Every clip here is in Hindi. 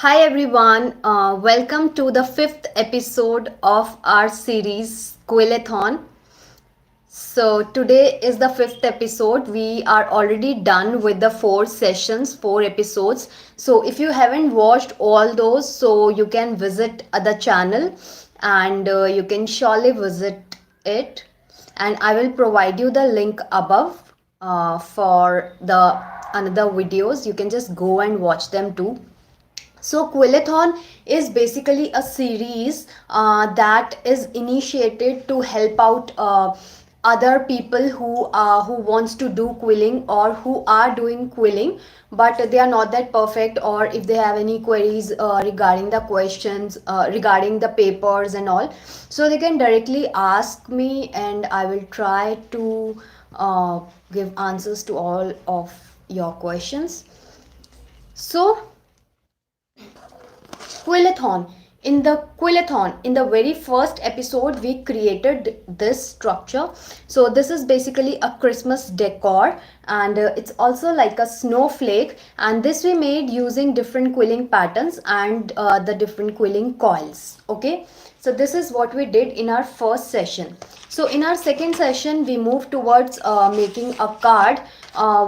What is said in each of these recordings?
Hi everyone, welcome to the fifth episode of our series Quillathon. So today is the fifth episode. We are already done with the four sessions, four episodes. So if you haven't watched all those, so you can visit the channel and you can surely visit it. And I will provide you the link above for the another videos. You can just go and watch them too. So Quillathon is basically a series that is initiated to help out other people who wants to do quilling or who are doing quilling, but they are not that perfect, or if they have any queries regarding the questions regarding the papers and all, so they can directly ask me and I will try to give answers to all of your questions. So Quillathon. In the very first episode, we created this structure. So this is basically a Christmas decor, and it's also like a snowflake. And this we made using different quilling patterns and the different quilling coils. Okay. So this is what we did in our first session. So in our second session, we moved towards making a card,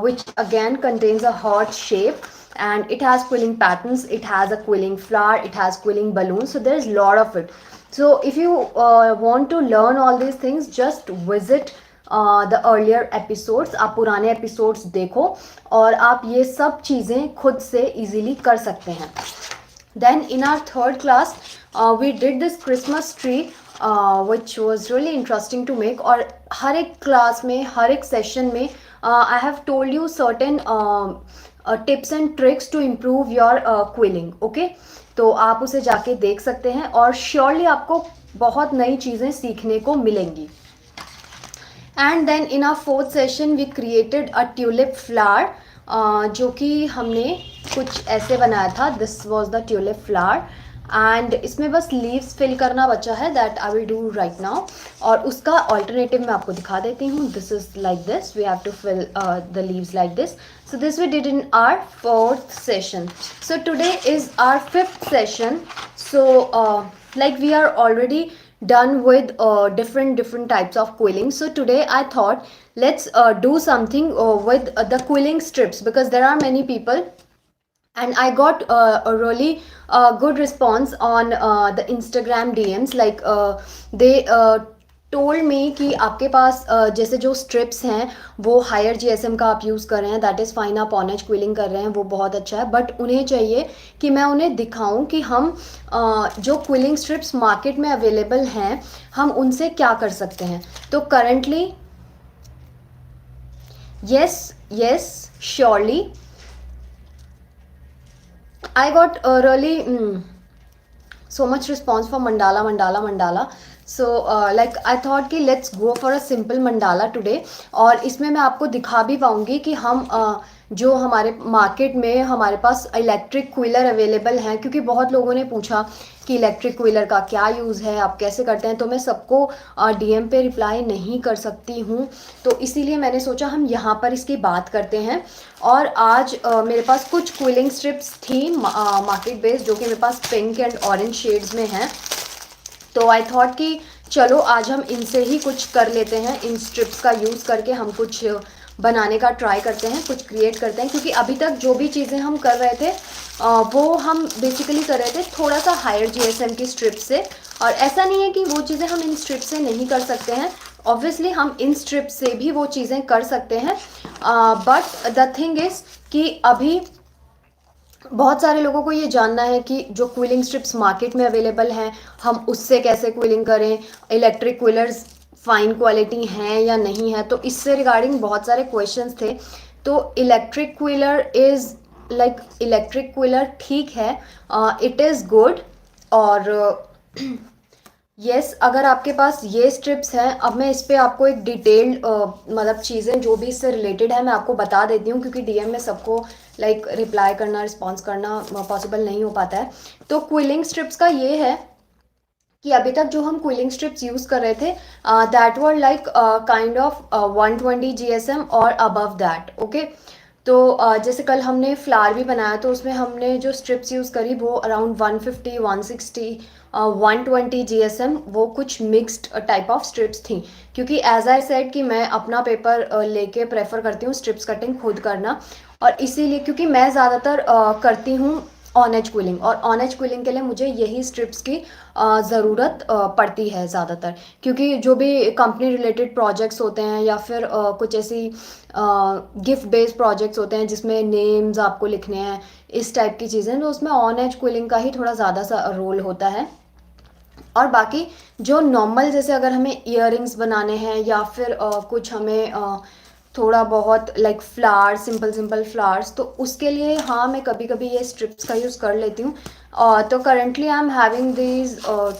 which again contains a heart shape, and it has quilling patterns, it has a quilling flower, it has quilling balloons, so there's a lot of it. So if you want to learn all these things, just visit the earlier episodes. आप पुराने episodes देखो और आप ये सब चीज़ें खुद से easily कर सकते हैं. Then in our third class, we did this Christmas tree, which was really interesting to make. और हर एक class में, हर एक session में, I have told you certain tips and tricks to improve your quilling. Okay, तो आप उसे जाके देख सकते हैं और श्योरली आपको बहुत नई चीज़ें सीखने को मिलेंगी. And then in our fourth session we created a tulip flower, जो कि हमने कुछ ऐसे बनाया था. This was the tulip flower and इसमें बस लीव्स फिल करना बचा है, that I will do right now. और उसका ऑल्टरनेटिव मैं आपको दिखा देती हूँ. This is like this, we have to fill the leaves like this. So this we did in our fourth session. So today is our fifth session. So like we are already done with different types of quilling. So today I thought let's do something with the quilling strips, because there are many people, and I got a really good response on the Instagram DMs. Like they told me कि आपके पास जैसे जो स्ट्रिप्स हैं वो हायर जीएसएम का आप यूज़ कर रहे हैं, दैट इज़ फाइन. आप ऑन एज क्विलिंग कर रहे हैं, वो बहुत अच्छा है, बट उन्हें चाहिए कि मैं उन्हें दिखाऊं कि हम जो क्विलिंग स्ट्रिप्स मार्केट में अवेलेबल हैं हम उनसे क्या कर सकते हैं. तो currently yes surely I got really so much response for mandala. So like I thought कि let's go for a simple mandala today. और इसमें मैं आपको दिखा भी पाऊँगी कि हम जो हमारे मार्केट में हमारे पास इलेक्ट्रिक क्विलर अवेलेबल हैं, क्योंकि बहुत लोगों ने पूछा कि इलेक्ट्रिक क्विलर का क्या यूज़ है, आप कैसे करते हैं. तो मैं सबको डीएम पे रिप्लाई नहीं कर सकती हूँ, तो इसीलिए मैंने सोचा हम यहाँ पर इसकी बात करते हैं. और आज मेरे पास कुछ क्विलिंग स्ट्रिप्स थी मार्केट बेस्ड, जो कि मेरे पास पिंक एंड ऑरेंज शेड्स में हैं. तो आई थॉट कि चलो आज हम इनसे ही कुछ कर लेते हैं. इन स्ट्रिप्स का यूज़ करके हम कुछ बनाने का ट्राई करते हैं, कुछ क्रिएट करते हैं, क्योंकि अभी तक जो भी चीज़ें हम कर रहे थे वो हम बेसिकली कर रहे थे थोड़ा सा हायर जीएसएम की स्ट्रिप से. और ऐसा नहीं है कि वो चीज़ें हम इन स्ट्रिप से नहीं कर सकते हैं, ऑब्वियसली हम इन स्ट्रिप से भी वो चीज़ें कर सकते हैं. बट द थिंग इज़ कि अभी बहुत सारे लोगों को ये जानना है कि जो क्विलिंग स्ट्रिप्स मार्केट में अवेलेबल हैं हम उससे कैसे क्विलिंग करें, इलेक्ट्रिक क्विलर्स फाइन क्वालिटी हैं या नहीं है. तो इससे रिगार्डिंग बहुत सारे क्वेश्चंस थे. तो इलेक्ट्रिक क्विलर इज़ लाइक इलेक्ट्रिक क्विलर ठीक है, इट इज़ गुड. और अगर आपके पास ये स्ट्रिप्स हैं, अब मैं इस पर आपको एक डिटेल्ड मतलब चीज़ें जो भी इससे रिलेटेड है मैं आपको बता देती हूँ, क्योंकि डीएम में सबको लाइक रिप्लाई करना, रिस्पॉन्स करना पॉसिबल नहीं हो पाता है. तो क्विलिंग स्ट्रिप्स का ये है कि अभी तक जो हम क्विलिंग स्ट्रिप्स यूज़ कर रहे थे that were like kind of 120 GSM और अबव दैट. ओके, तो जैसे कल हमने फ्लावर भी बनाया तो उसमें हमने जो स्ट्रिप्स यूज़ करी वो अराउंड 150 160 120 GSM, वो कुछ मिक्स्ड टाइप ऑफ स्ट्रिप्स थी, क्योंकि एज आई सेड कि मैं अपना पेपर लेके प्रेफर करती हूँ स्ट्रिप्स कटिंग खुद करना। और इसीलिए क्योंकि मैं ज़्यादातर करती हूँ ऑन एज क्विलिंग, और ऑन एज क्विलिंग के लिए मुझे यही स्ट्रिप्स की ज़रूरत पड़ती है ज़्यादातर, क्योंकि जो भी कंपनी रिलेटेड प्रोजेक्ट्स होते हैं या फिर कुछ ऐसी गिफ्ट बेस्ड प्रोजेक्ट्स होते हैं जिसमें नेम्स आपको लिखने हैं, इस टाइप की चीज़ें, तो उसमें ऑन एज क्विलिंग का ही थोड़ा ज़्यादा सा रोल होता है। और बाकी जो नॉर्मल, जैसे अगर हमें इयररिंग्स बनाने हैं या फिर कुछ हमें थोड़ा बहुत like flowers, simple simple flowers, तो उसके लिए हाँ मैं कभी कभी ये स्ट्रिप्स का यूज़ कर लेती हूँ। तो currently I am having these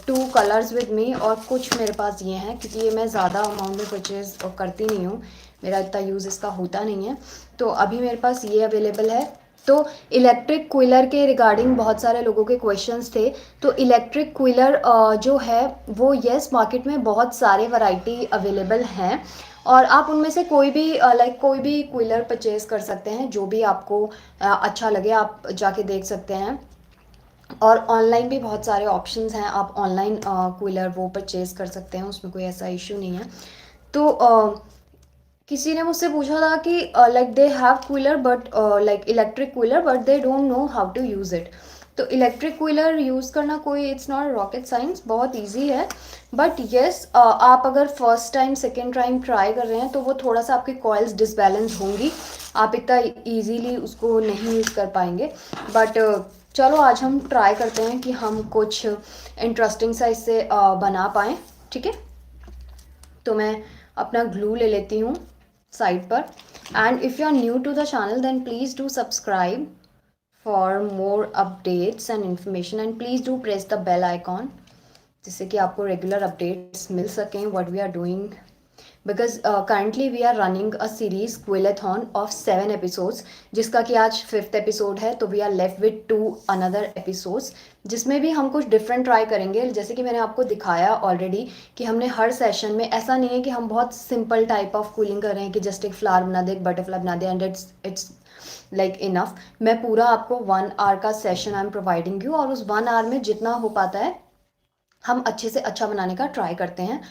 2 colours with me, और कुछ मेरे पास ये हैं, क्योंकि ये मैं ज़्यादा अमाउंट में परचेज़ करती नहीं हूँ, मेरा इतना यूज़ इसका होता नहीं है। तो अभी मेरे पास ये अवेलेबल है। तो इलेक्ट्रिक क्विलर के रिगार्डिंग बहुत सारे लोगों के क्वेश्चंस थे। तो इलेक्ट्रिक क्विलर जो है वो यस, मार्केट में बहुत सारे वैरायटी अवेलेबल हैं, और आप उनमें से कोई भी लाइक कोई भी क्विलर परचेज कर सकते हैं, जो भी आपको अच्छा लगे आप जाके देख सकते हैं। और ऑनलाइन भी बहुत सारे ऑप्शंस हैं, आप ऑनलाइन क्विलर वो परचेज कर सकते हैं, उसमें कोई ऐसा इशू नहीं है। तो किसी ने मुझसे पूछा था कि like they have cooler but like electric cooler but they don't know how to use it. तो इलेक्ट्रिक कूलर यूज़ करना कोई इट्स नॉट रॉकेट साइंस, बहुत इजी है। बट येस, आप अगर first time second time try कर रहे हैं तो वो थोड़ा सा आपकी कॉइल्स डिसबैलेंस होंगी, आप इतना ईजीली उसको नहीं यूज़ कर पाएंगे। बट चलो आज हम ट्राई करते हैं कि हम कुछ इंटरेस्टिंग सा इससे बना पाएँ। ठीक है, तो मैं अपना ग्लू ले लेती हूँ साइड पर। And if you are new to the channel then please do subscribe for more updates and information, and please do press the bell icon, जिससे कि आपको रेगुलर अपडेट्स मिल सकें what we are doing. Because currently we are running a series quillathon of 7 episodes, जिसका कि आज 5th एपिसोड है, तो we are left with 2 another episodes, जिसमें भी हम कुछ डिफरेंट ट्राई करेंगे। जैसे कि मैंने आपको दिखाया ऑलरेडी कि हमने हर सेशन में, ऐसा नहीं है कि हम बहुत सिंपल टाइप ऑफ कूलिंग कर रहे हैं कि जस्ट एक फ्लावर बना दे, एक बटरफ्लाई बना दे एंड इट्स लाइक इनफ। मैं पूरा आपको 1 आवर का session I am providing you, और उस 1 आवर में जितना हो पाता है हम अच्छे से अच्छा बनाने का ट्राई करते हैं।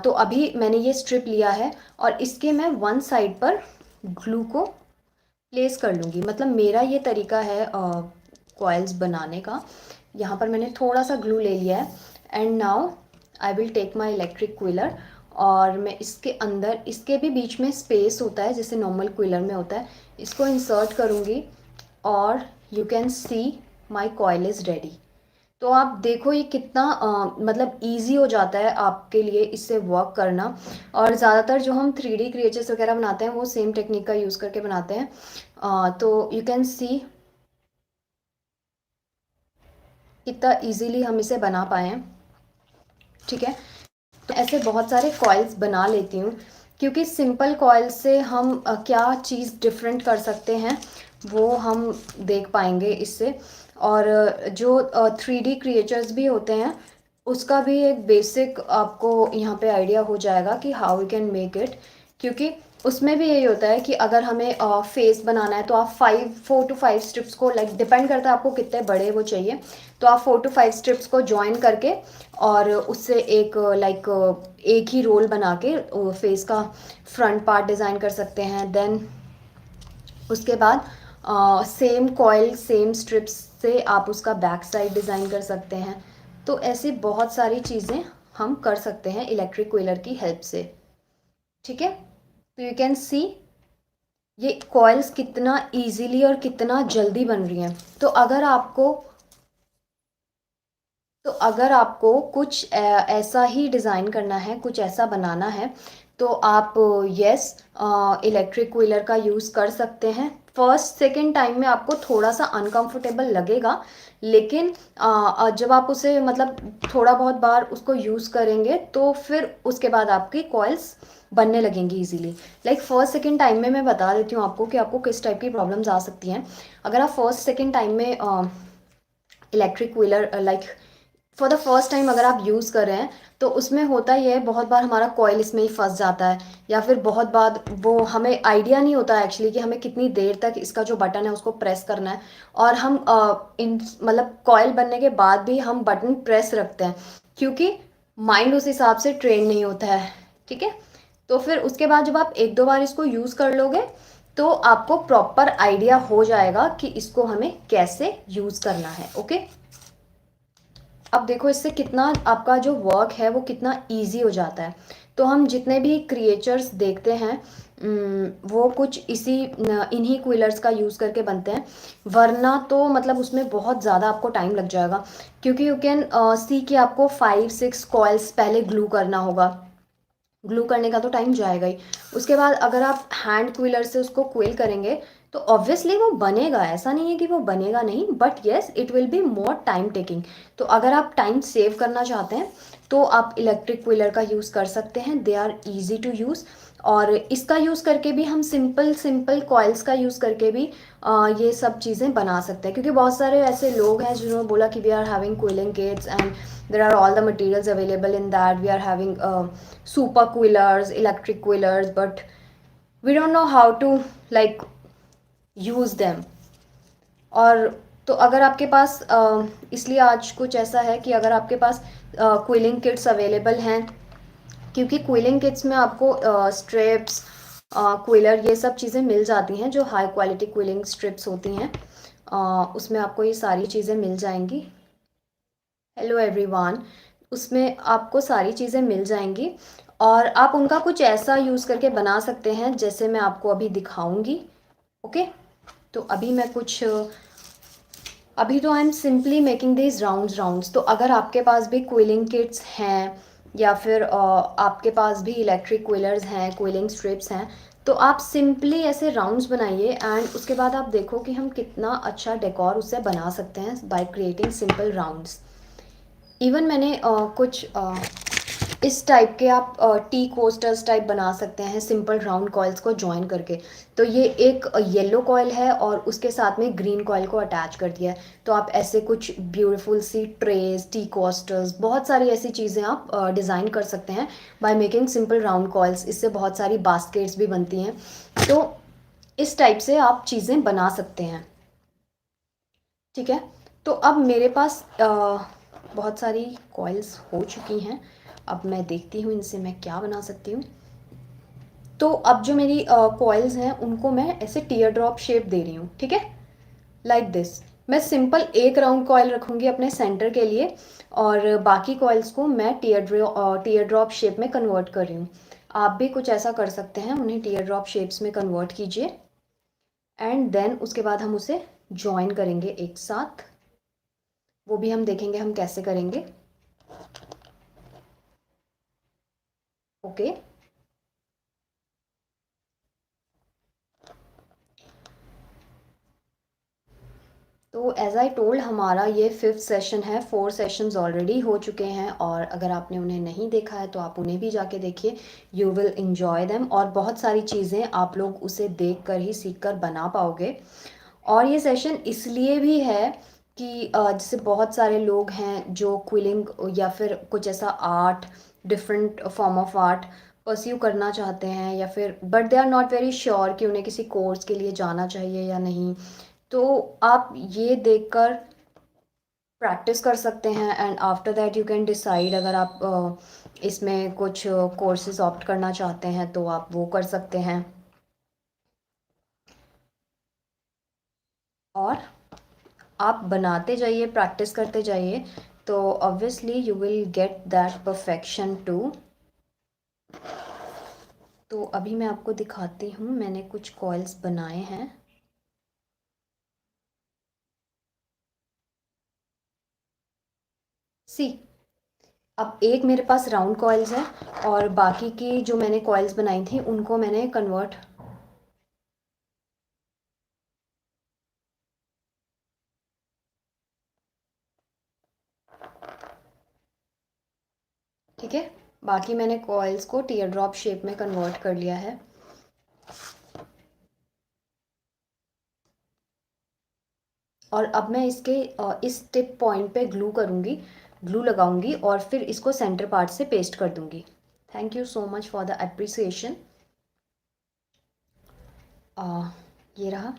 तो अभी मैंने ये स्ट्रिप लिया है और इसके मैं वन साइड पर ग्लू को प्लेस कर लूँगी। मतलब मेरा ये तरीका है कॉइल्स बनाने का। यहाँ पर मैंने थोड़ा सा ग्लू ले लिया है, and now I will take my electric quiller, और मैं इसके अंदर, इसके भी बीच में स्पेस होता है जैसे नॉर्मल क्विलर में होता है, इसको इंसर्ट करूँगी, और you can see my coil is ready. तो आप देखो ये कितना मतलब इजी हो जाता है आपके लिए इससे वर्क करना। और ज़्यादातर जो हम 3D क्रिएचर्स वगैरह बनाते हैं वो सेम टेक्निक का यूज़ करके बनाते हैं। तो यू कैन सी कितना इजीली हम इसे बना पाए हैं। ठीक है, तो ऐसे बहुत सारे कॉइल्स बना लेती हूँ, क्योंकि सिंपल कॉइल से हम क्या चीज़ डिफरेंट कर सकते हैं वो हम देख पाएंगे इससे। और जो 3D क्रिएचर्स भी होते हैं उसका भी एक बेसिक आपको यहाँ पे आइडिया हो जाएगा कि how we can make it. क्योंकि उसमें भी यही होता है कि अगर हमें फेस बनाना है तो आप 4 to 5 स्ट्रिप्स को, लाइक डिपेंड करता है आपको कितने बड़े वो चाहिए, तो आप 4 to 5 स्ट्रिप्स को ज्वाइन करके और उससे एक लाइक एक ही रोल बना के फेस का फ्रंट पार्ट डिज़ाइन कर सकते हैं। देन उसके बाद सेम कॉइल सेम स्ट्रिप्स से आप उसका बैक साइड डिज़ाइन कर सकते हैं। तो ऐसी बहुत सारी चीज़ें हम कर सकते हैं इलेक्ट्रिक क्विलर की हेल्प से। ठीक है, तो यू कैन सी ये कॉइल्स कितना इजीली और कितना जल्दी बन रही हैं। तो अगर आपको कुछ ऐसा ही डिज़ाइन करना है, कुछ ऐसा बनाना है, तो आप यस इलेक्ट्रिक क्विलर का यूज़ कर सकते हैं। फर्स्ट सेकेंड टाइम में आपको थोड़ा सा अनकंफर्टेबल लगेगा, लेकिन जब आप उसे मतलब थोड़ा बहुत बार उसको यूज़ करेंगे तो फिर उसके बाद आपकी कॉइल्स बनने लगेंगी easily. Like first second time में मैं बता देती हूँ आपको कि आपको किस टाइप की प्रॉब्लम्स आ सकती हैं। अगर आप फर्स्ट सेकेंड टाइम में electric quiller like for the first time अगर आप यूज़ कर रहे हैं तो उसमें होता ही है, बहुत बार हमारा कॉयल इसमें ही फंस जाता है, या फिर बहुत बार वो हमें आइडिया नहीं होता एक्चुअली कि हमें कितनी देर तक इसका जो बटन है उसको प्रेस करना है। और हम इन मतलब कॉयल बनने के बाद भी हम बटन प्रेस रखते हैं, क्योंकि माइंड उस हिसाब से ट्रेन नहीं होता है। ठीक है, तो फिर उसके बाद जब आप एक दो बार इसको यूज़ कर लोगे तो आपको प्रॉपर आइडिया हो जाएगा कि इसको हमें कैसे यूज़ करना है। ओके, अब देखो इससे कितना आपका जो वर्क है वो कितना इजी हो जाता है। तो हम जितने भी क्रिएचर्स देखते हैं वो कुछ इन्हीं क्विलर्स का यूज़ करके बनते हैं, वरना तो मतलब उसमें बहुत ज़्यादा आपको टाइम लग जाएगा, क्योंकि यू कैन सी कि आपको 5-6 कॉइल्स पहले ग्लू करना होगा। ग्लू करने का तो टाइम जाएगा ही। उसके बाद अगर आप हैंड क्विलर से उसको क्विल करेंगे तो ऑब्वियसली वो बनेगा, ऐसा नहीं है कि वो बनेगा नहीं, but yes it will be more time taking. तो अगर आप टाइम सेव करना चाहते हैं तो आप इलेक्ट्रिक क्विलर का यूज़ कर सकते हैं, they are easy to use. और इसका यूज़ करके भी हम सिंपल सिंपल कॉइल्स का यूज़ करके भी ये सब चीज़ें बना सकते हैं, क्योंकि बहुत सारे ऐसे लोग हैं जिन्होंने बोला कि we are having quilling kits and there are all the materials available in that, we are having super quillers, electric quillers, but we don't know how to like use them। और तो अगर आपके पास इसलिए आज कुछ ऐसा है कि अगर आपके पास क्विलिंग किट्स अवेलेबल हैं, क्योंकि क्विलिंग किट्स में आपको स्ट्रिप्स क्विलर ये सब चीज़ें मिल जाती हैं, जो हाई क्वालिटी क्विलिंग स्ट्रिप्स होती हैं उसमें आपको ये सारी चीज़ें मिल जाएंगी। हेलो एवरीवन, उसमें आपको सारी चीज़ें मिल जाएंगी और आप उनका कुछ ऐसा यूज़ करके बना सकते हैं जैसे मैं आपको अभी दिखाऊंगी। ओके, तो अभी मैं कुछ अभी तो I am simply making this rounds. तो अगर आपके पास भी क्विलिंग किट्स हैं या फिर आपके पास भी इलेक्ट्रिक क्विलर्स हैं, क्विलिंग स्ट्रिप्स हैं, तो आप सिंपली ऐसे राउंड्स बनाइए एंड उसके बाद आप देखो कि हम कितना अच्छा डेकोर उससे बना सकते हैं by creating simple rounds. Even मैंने कुछ इस टाइप के आप टी कोस्टर्स टाइप बना सकते हैं सिंपल राउंड कॉइल्स को जॉइन करके। तो ये एक येलो कॉइल है और उसके साथ में ग्रीन कॉइल को अटैच कर दिया है। तो आप ऐसे कुछ ब्यूटीफुल सी ट्रेज, टी कोस्टर्स, बहुत सारी ऐसी चीज़ें आप डिज़ाइन कर सकते हैं by making simple round coils. इससे बहुत सारी बास्केट्स भी बनती हैं। तो इस टाइप से आप चीज़ें बना सकते हैं। ठीक है, तो अब मेरे पास बहुत सारी कॉइल्स हो चुकी हैं। अब मैं देखती हूँ इनसे मैं क्या बना सकती हूँ। तो अब जो मेरी कॉइल्स हैं उनको मैं ऐसे टीयर ड्रॉप शेप दे रही हूँ। ठीक है, लाइक दिस। मैं सिंपल एक राउंड कॉइल रखूँगी अपने सेंटर के लिए और बाकी कॉइल्स को मैं टीयर ड्रॉप शेप में कन्वर्ट कर रही हूँ। आप भी कुछ ऐसा कर सकते हैं, उन्हें टीयर ड्रॉप शेप्स में कन्वर्ट कीजिए एंड देन उसके बाद हम उसे ज्वाइन करेंगे एक साथ। वो भी हम देखेंगे हम कैसे करेंगे। ओके, तो एज आई टोल्ड हमारा ये 5th सेशन है। 4 सेशंस ऑलरेडी हो चुके हैं और अगर आपने उन्हें नहीं देखा है तो आप उन्हें भी जाके देखिए, यू विल इन्जॉय देम। और बहुत सारी चीज़ें आप लोग उसे देख कर ही सीख कर बना पाओगे। और ये सेशन इसलिए भी है कि जैसे बहुत सारे लोग हैं जो क्विलिंग या फिर कुछ ऐसा art, different form of art pursue करना चाहते हैं, या फिर but they are not very sure कि उन्हें किसी कोर्स के लिए जाना चाहिए या नहीं। तो आप ये देखकर प्रैक्टिस कर सकते हैं and after that you can decide. अगर आप इसमें कुछ कोर्सेज ऑप्ट करना चाहते हैं तो आप वो कर सकते हैं। और आप बनाते जाइए, प्रैक्टिस करते जाइए, तो obviously you will get that perfection too. तो अभी मैं आपको दिखाती हूँ, मैंने कुछ कॉइल्स बनाए हैं। सी, अब एक मेरे पास राउंड कॉइल्स हैं और बाकी की जो मैंने कॉइल्स बनाई थी उनको मैंने कन्वर्ट। ठीक है, बाकी मैंने कॉइल्स को टीयर ड्रॉप शेप में कन्वर्ट कर लिया है। और अब मैं इसके इस टिप पॉइंट पे ग्लू करूँगी ग्लू लगाऊंगी और फिर इसको सेंटर पार्ट से पेस्ट कर दूंगी। Thank you so much for the appreciation. ये रहा,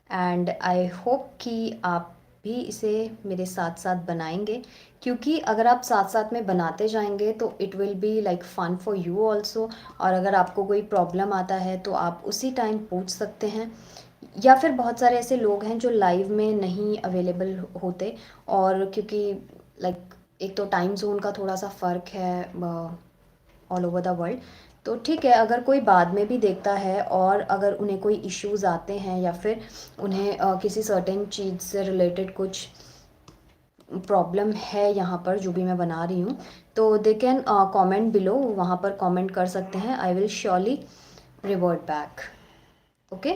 एंड आई होप कि आप भी इसे मेरे साथ साथ बनाएंगे, क्योंकि अगर आप साथ साथ में बनाते जाएंगे तो it will be like fun for you also. और अगर आपको कोई प्रॉब्लम आता है तो आप उसी टाइम पूछ सकते हैं, या फिर बहुत सारे ऐसे लोग हैं जो लाइव में नहीं अवेलेबल होते, और क्योंकि लाइक एक तो टाइम जोन का थोड़ा सा फ़र्क है ऑल ओवर द वर्ल्ड। तो ठीक है, अगर कोई बाद में भी देखता है और अगर उन्हें कोई इश्यूज आते हैं या फिर उन्हें किसी सर्टेन चीज़ से रिलेटेड कुछ प्रॉब्लम है यहाँ पर जो भी मैं बना रही हूँ, तो दे कैन कमेंट बिलो, वहाँ पर कमेंट कर सकते हैं। I will surely revert back. Okay,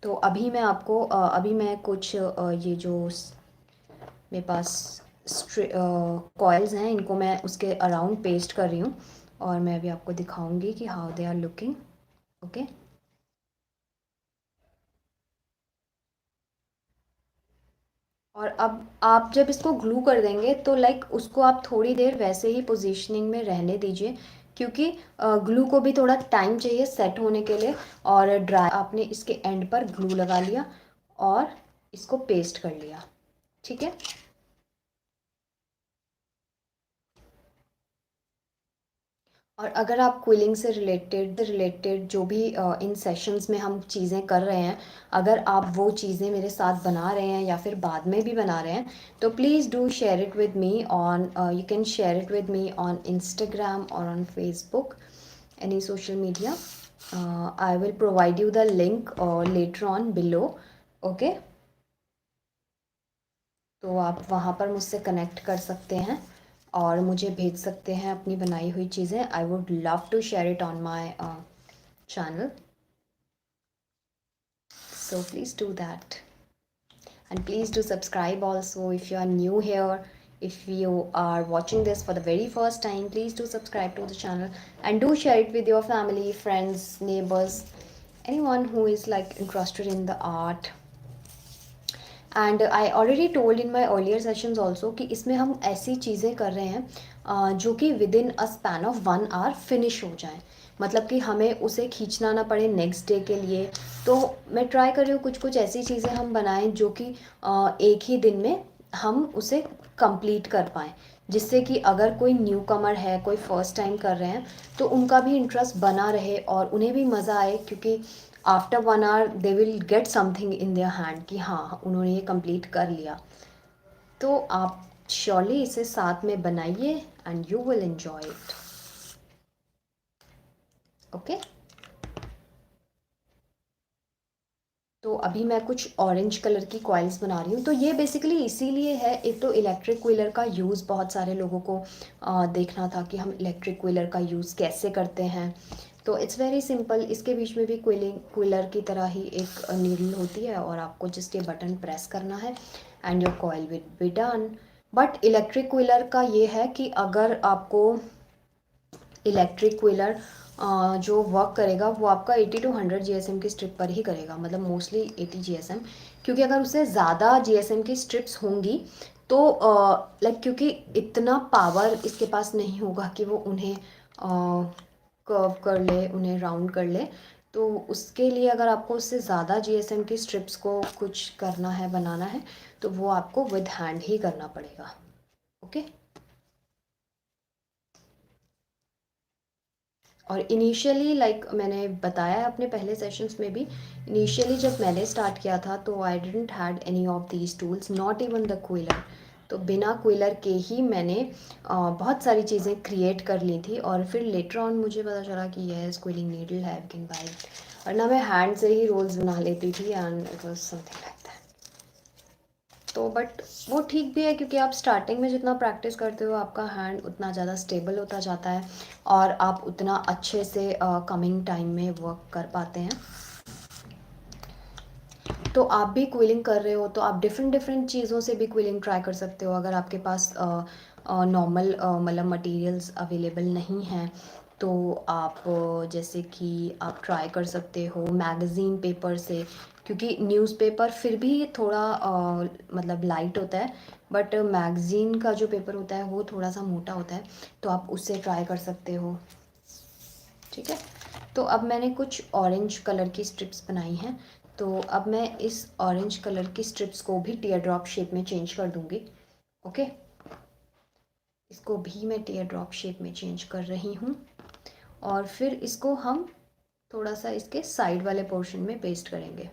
तो अभी मैं आपको अभी मैं कुछ ये जो मेरे पास कॉइल्स हैं, इनको मैं उसके अराउंड पेस्ट कर रही हूँ, और मैं अभी आपको दिखाऊंगी कि how they are looking. Okay, और अब आप जब इसको ग्लू कर देंगे तो लाइक उसको आप थोड़ी देर वैसे ही पोजीशनिंग में रहने दीजिए, क्योंकि ग्लू को भी थोड़ा टाइम चाहिए सेट होने के लिए। और ड्राई आपने इसके एंड पर ग्लू लगा लिया और इसको पेस्ट कर लिया। ठीक है, और अगर आप क्विलिंग से रिलेटेड जो भी इन सेशंस में हम चीज़ें कर रहे हैं, अगर आप वो चीज़ें मेरे साथ बना रहे हैं या फिर बाद में भी बना रहे हैं, तो please do share it with me on, you can share it with me on Instagram और on Facebook, any social media. I will provide you the link later on below. Okay, तो आप वहाँ पर मुझसे कनेक्ट कर सकते हैं और मुझे भेज सकते हैं अपनी बनाई हुई चीज़ें। I would love to share it on my channel, so please do that, and please do subscribe also if you are new here. If you are watching this for the very first time, please do subscribe to the channel and do share it with your family, friends, neighbors, anyone who is like interested in the art. And I already told in my earlier sessions also कि इसमें हम ऐसी चीज़ें कर रहे हैं जो कि with in a span of 1 hour finish हो जाएं, मतलब कि हमें उसे खींचना ना पड़े नेक्स्ट डे के लिए। तो मैं ट्राई कर रही हूँ कुछ कुछ ऐसी चीज़ें हम बनाएं जो कि एक ही दिन में हम उसे कंप्लीट कर पाएँ, जिससे कि अगर कोई न्यू कमर है, कोई फर्स्ट टाइम कर रहे हैं, तो उनका भी इंटरेस्ट बना रहे और उन्हें भी मज़ा आए, क्योंकि after 1 hour they will get something in their hand कि हाँ उन्होंने ये कंप्लीट कर लिया। तो आप श्योरली इसे साथ में बनाइए and you will enjoy it. Okay, तो अभी मैं कुछ ऑरेंज कलर की कॉइल्स बना रही हूँ। तो ये बेसिकली इसीलिए है, एक तो इलेक्ट्रिक क्विलर का यूज़ बहुत सारे लोगों को देखना था कि हम इलेक्ट्रिक क्विलर का यूज़ कैसे करते हैं। तो इट्स वेरी सिंपल, इसके बीच में भी क्विलर की तरह ही एक नीडल होती है और आपको जस्ट ये बटन प्रेस करना है and your coil will be done. But electric quiller का ये है कि अगर आपको इलेक्ट्रिक क्विलर जो वर्क करेगा वो आपका 80 to 100 जीएसएम की स्ट्रिप पर ही करेगा, मतलब मोस्टली 80 जीएसएम, क्योंकि अगर उससे ज़्यादा जीएसएम की स्ट्रिप्स होंगी तो लाइक क्योंकि इतना पावर इसके पास नहीं होगा कि वो उन्हें कर्व कर ले, उन्हें राउंड कर ले। तो उसके लिए अगर आपको उससे ज़्यादा जीएसएम की स्ट्रिप्स को कुछ करना है, बनाना है, तो वो आपको विद हैंड ही करना पड़ेगा। ओके, और इनिशियली लाइक मैंने बताया अपने पहले सेशंस में भी, इनिशियली जब मैंने स्टार्ट किया था तो I didn't had any of these tools, not even the quiller. तो बिना क्विलर के ही मैंने बहुत सारी चीज़ें क्रिएट कर ली थी, और फिर लेटर ऑन मुझे पता चला कि यह क्विलिंग नीडल है, वी कैन बाय इट। वरना मैं हैंड से ही रोल्स बना लेती थी and it was something like that. तो बट वो ठीक भी है, क्योंकि आप स्टार्टिंग में जितना प्रैक्टिस करते हो आपका हैंड उतना ज़्यादा स्टेबल होता जाता है और आप उतना अच्छे से कमिंग टाइम में वर्क कर पाते हैं। तो आप भी क्विलिंग कर रहे हो तो आप डिफरेंट डिफरेंट चीज़ों से भी क्विलिंग ट्राई कर सकते हो। अगर आपके पास नॉर्मल मतलब मटेरियल्स अवेलेबल नहीं हैं, तो आप जैसे कि आप ट्राई कर सकते हो मैगज़ीन पेपर से क्योंकि न्यूज़पेपर फिर भी थोड़ा मतलब लाइट होता है, बट मैगज़ीन का जो पेपर होता है वो थोड़ा सा मोटा होता है, तो आप उससे ट्राई कर सकते हो। ठीक है, तो अब मैंने कुछ ऑरेंज कलर की स्ट्रिप्स बनाई हैं, तो अब मैं इस ऑरेंज कलर की स्ट्रिप्स को भी टीयर ड्रॉप शेप में चेंज कर दूँगी। ओके, इसको भी मैं टीयर ड्रॉप शेप में चेंज कर रही हूँ, और फिर इसको हम थोड़ा सा इसके साइड वाले पोर्शन में पेस्ट करेंगे।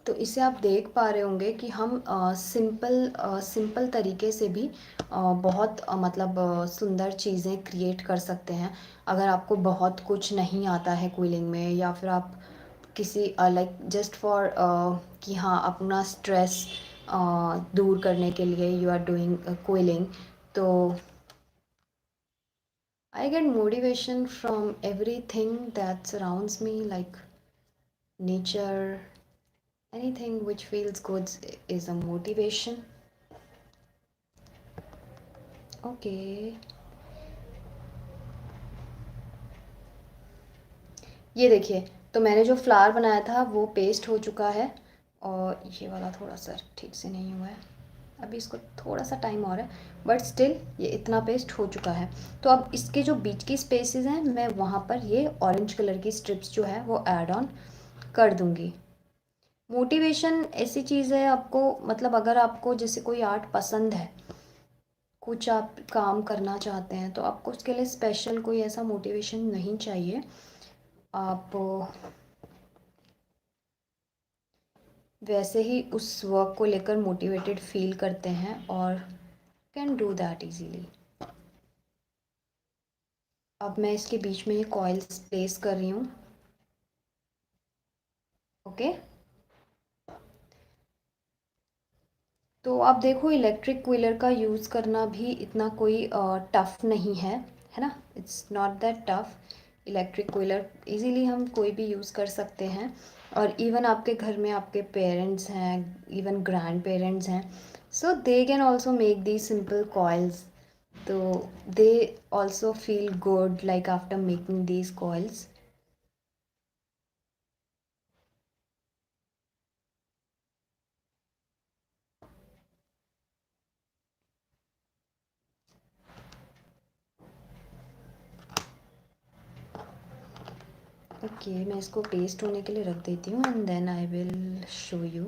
तो इसे आप देख पा रहे होंगे कि हम सिंपल तरीके से भी बहुत मतलब सुंदर चीज़ें क्रिएट कर सकते हैं। अगर आपको बहुत कुछ नहीं आता है क्विलिंग में, या फिर आप किसी लाइक जस्ट फॉर कि हाँ अपना स्ट्रेस दूर करने के लिए यू आर डूइंग क्विलिंग, तो I get motivation from everything that surrounds me, like nature. Anything which feels good is a motivation. Okay. ये देखिए, तो मैंने जो फ्लावर बनाया था वो पेस्ट हो चुका है, और ये वाला थोड़ा सा ठीक से नहीं हुआ है, अभी इसको थोड़ा सा टाइम और है, बट स्टिल ये इतना पेस्ट हो चुका है। तो अब इसके जो बीच की स्पेसेस हैं, मैं वहाँ पर ये ऑरेंज कलर की स्ट्रिप्स जो है वो ऐड ऑन कर दूँगी। मोटिवेशन ऐसी चीज़ है, आपको मतलब अगर आपको जैसे कोई आर्ट पसंद है, कुछ आप काम करना चाहते हैं, तो आपको उसके लिए स्पेशल कोई ऐसा मोटिवेशन नहीं चाहिए। आप वैसे ही उस वर्क को लेकर मोटिवेटेड फील करते हैं और कैन डू दैट इजीली। अब मैं इसके बीच में ये कॉइल्स प्लेस कर रही हूँ। ओके, तो आप देखो इलेक्ट्रिक क्विलर का यूज़ करना भी इतना कोई टफ़ नहीं है ना, it's not that tough. Electric quiller easily हम कोई भी यूज़ कर सकते हैं, और इवन आपके घर में आपके पेरेंट्स हैं, इवन ग्रैंड पेरेंट्स हैं, so they can also make the simple coils, तो they also feel good like after making these coils. Okay, मैं इसको पेस्ट होने के लिए रख देती हूँ, and then I will show you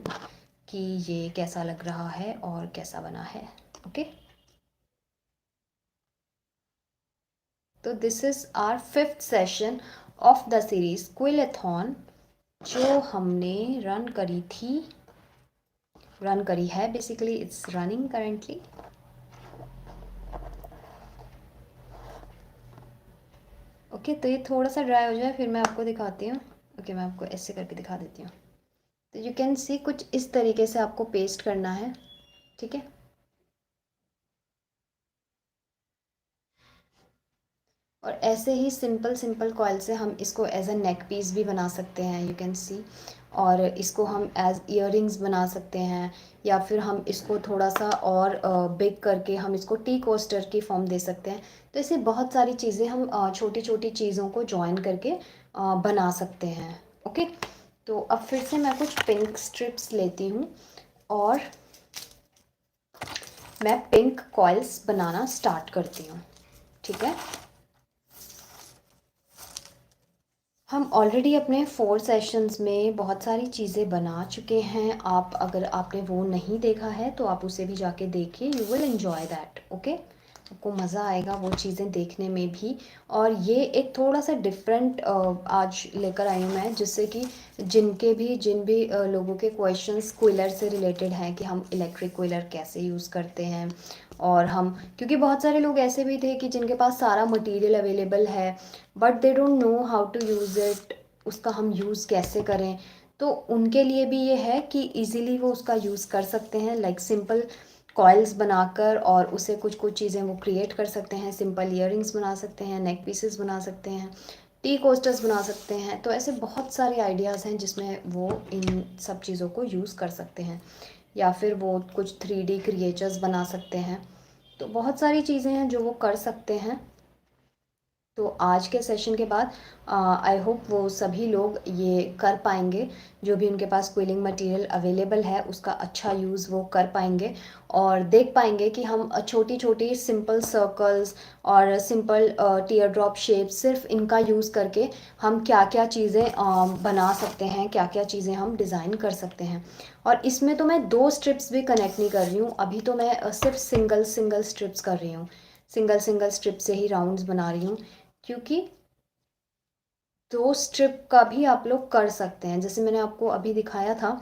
कि ये कैसा लग रहा है और कैसा बना है। ओके, तो this is our 5th session of the series quillathon, जो हमने रन करी है, basically it's running currently. Okay, तो ये थोड़ा सा ड्राई हो जाए फिर मैं आपको दिखाती हूँ। ओके, मैं आपको ऐसे करके दिखा देती हूँ। तो यू कैन सी कुछ इस तरीके से आपको पेस्ट करना है। ठीक है, और ऐसे ही सिंपल सिंपल कॉइल से हम इसको एज अ नेक पीस भी बना सकते हैं, यू कैन सी। और इसको हम एज इयररिंग्स बना सकते हैं, या फिर हम इसको थोड़ा सा और बिग करके हम इसको टी कोस्टर की फॉर्म दे सकते हैं। तो ऐसे बहुत सारी चीज़ें हम छोटी छोटी चीज़ों को जॉइन करके बना सकते हैं। ओके, तो अब फिर से मैं कुछ पिंक स्ट्रिप्स लेती हूँ, और मैं पिंक कॉइल्स बनाना स्टार्ट करती हूँ। ठीक है, हम ऑलरेडी अपने 4 सेशंस में बहुत सारी चीज़ें बना चुके हैं। आप अगर आपने वो नहीं देखा है तो आप उसे भी जाके देखिए, you will enjoy that. Okay, आपको मज़ा आएगा वो चीज़ें देखने में भी। और ये एक थोड़ा सा डिफरेंट आज लेकर आई हूँ मैं, जिससे कि जिन भी लोगों के क्वेश्चंस क्विलर से रिलेटेड हैं कि हम इलेक्ट्रिक क्विलर कैसे यूज़ करते हैं, और हम क्योंकि बहुत सारे लोग ऐसे भी थे कि जिनके पास सारा मटेरियल अवेलेबल है, but they don't know how to use it, उसका हम यूज़ कैसे करें। तो उनके लिए भी ये है कि इजीली वो उसका यूज़ कर सकते हैं, लाइक सिंपल कॉइल्स बनाकर, और उसे कुछ कुछ चीज़ें वो क्रिएट कर सकते हैं। सिंपल ईयरिंग्स बना सकते हैं, नेक पीसेस बना सकते हैं, टी कोस्टर्स बना सकते हैं। तो ऐसे बहुत सारे आइडियाज़ हैं जिसमें वो इन सब चीज़ों को यूज़ कर सकते हैं, या फिर वो कुछ 3D क्रिएचर्स बना सकते हैं। तो बहुत सारी चीज़ें हैं जो वो कर सकते हैं। तो आज के सेशन के बाद आई होप वो सभी लोग ये कर पाएंगे, जो भी उनके पास क्विलिंग मटेरियल अवेलेबल है उसका अच्छा यूज़ वो कर पाएंगे और देख पाएंगे कि हम छोटी छोटी सिंपल सर्कल्स और सिंपल टीयर ड्रॉप शेप सिर्फ इनका यूज़ करके हम क्या क्या चीज़ें बना सकते हैं, क्या क्या चीज़ें हम डिज़ाइन कर सकते हैं। और इसमें तो मैं दो स्ट्रिप्स भी कनेक्ट नहीं कर रही हूँ, अभी तो मैं सिर्फ सिंगल सिंगल स्ट्रिप्स कर रही हूँ, सिंगल सिंगल स्ट्रिप से ही राउंड्स बना रही हूँ, क्योंकि दो स्ट्रिप का भी आप लोग कर सकते हैं। जैसे मैंने आपको अभी दिखाया था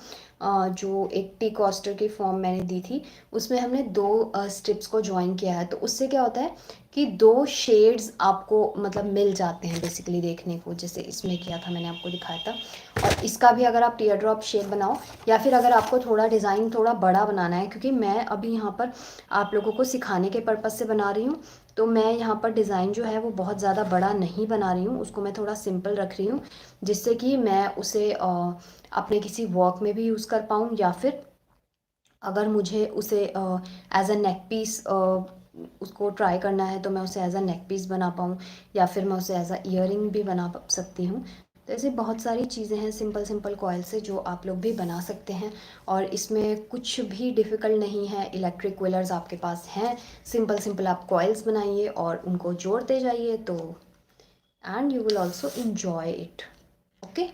जो एक टी कॉस्टर की फॉर्म मैंने दी थी, उसमें हमने दो स्ट्रिप्स को ज्वाइन किया है, तो उससे क्या होता है कि दो शेड्स आपको मतलब मिल जाते हैं बेसिकली देखने को, जैसे इसमें किया था मैंने आपको दिखाया था। और इसका भी अगर आप टीयर ड्रॉप शेप बनाओ या फिर अगर आपको थोड़ा डिज़ाइन थोड़ा बड़ा बनाना है, क्योंकि मैं अभी यहाँ पर आप लोगों को सिखाने के पर्पज़ से बना रही हूँ, तो मैं यहाँ पर डिज़ाइन जो है वो बहुत ज़्यादा बड़ा नहीं बना रही हूँ, उसको मैं थोड़ा सिंपल रख रही हूँ, जिससे कि मैं उसे अपने किसी वर्क में भी यूज़ कर पाऊँ, या फिर अगर मुझे उसे एज अ नेक पीस उसको ट्राई करना है तो मैं उसे एज अ नेक पीस बना पाऊँ, या फिर मैं उसे एज अ ईयरिंग भी बना सकती हूँ। तो ऐसे बहुत सारी चीज़ें हैं सिंपल सिंपल कॉयल से जो आप लोग भी बना सकते हैं, और इसमें कुछ भी डिफ़िकल्ट नहीं है। इलेक्ट्रिक क्विलर्स आपके पास हैं, सिंपल सिंपल आप कॉइल्स बनाइए और उनको जोड़ते जाइए, तो and you will also enjoy it. Okay,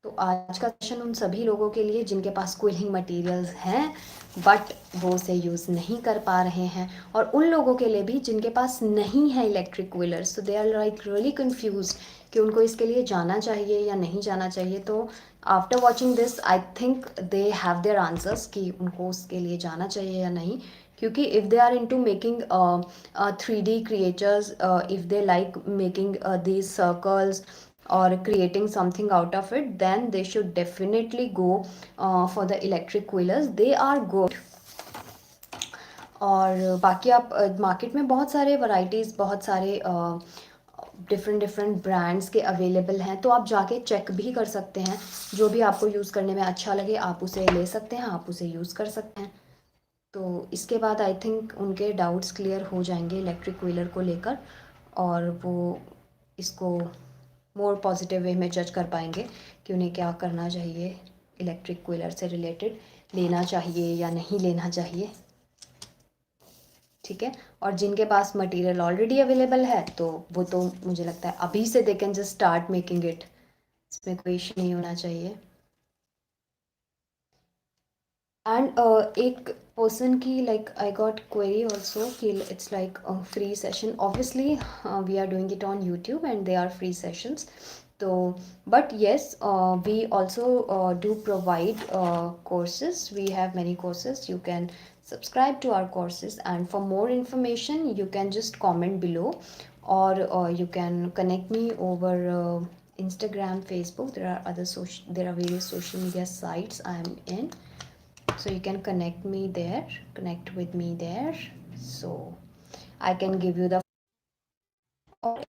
तो आज का सेशन उन सभी लोगों के लिए जिनके पास क्विलिंग मटेरियल्स हैं बट वो उसे यूज़ नहीं कर पा रहे हैं, और उन लोगों के लिए भी जिनके पास नहीं है इलेक्ट्रिक क्विलर्स, तो they are like really confused कि उनको इसके लिए जाना चाहिए या नहीं जाना चाहिए। तो after watching this I think they have their answers कि उनको उसके लिए जाना चाहिए या नहीं, क्योंकि if they are into making 3D creatures, if they like making these circles or creating something out of it, then they should definitely go for the electric coilers. They are good. और बाकी आप मार्केट में बहुत सारे वैरायटीज़, बहुत सारे डिफरेंट डिफरेंट ब्रांड्स के अवेलेबल हैं, तो आप जाके चेक भी कर सकते हैं। जो भी आपको यूज़ करने में अच्छा लगे आप उसे ले सकते हैं, आप उसे यूज़ कर सकते हैं। तो इसके बाद आई थिंक उनके डाउट्स क्लियर हो जाएंगे इलेक्ट्रिक व्हीलर को लेकर, और वो इसको मोर पॉजिटिव वे में जज कर पाएंगे कि उन्हें क्या करना चाहिए, इलेक्ट्रिक व्हीलर से रिलेटेड लेना चाहिए या नहीं लेना चाहिए। ठीक है, और जिनके पास मटेरियल ऑलरेडी अवेलेबल है तो वो तो मुझे लगता है अभी से they can just start making it, इसमें कोई इशू नहीं होना चाहिए। एंड एक पर्सन की like I got query also कि it's like free session, obviously we are doing it on YouTube and they are free sessions, तो but yes, we also do provide courses. We have many courses, you can subscribe to our courses, and for more information you can just comment below, or you can connect me over Instagram, Facebook. There are there are various social media sites I am in, so you can connect with me there, so I can give you the, और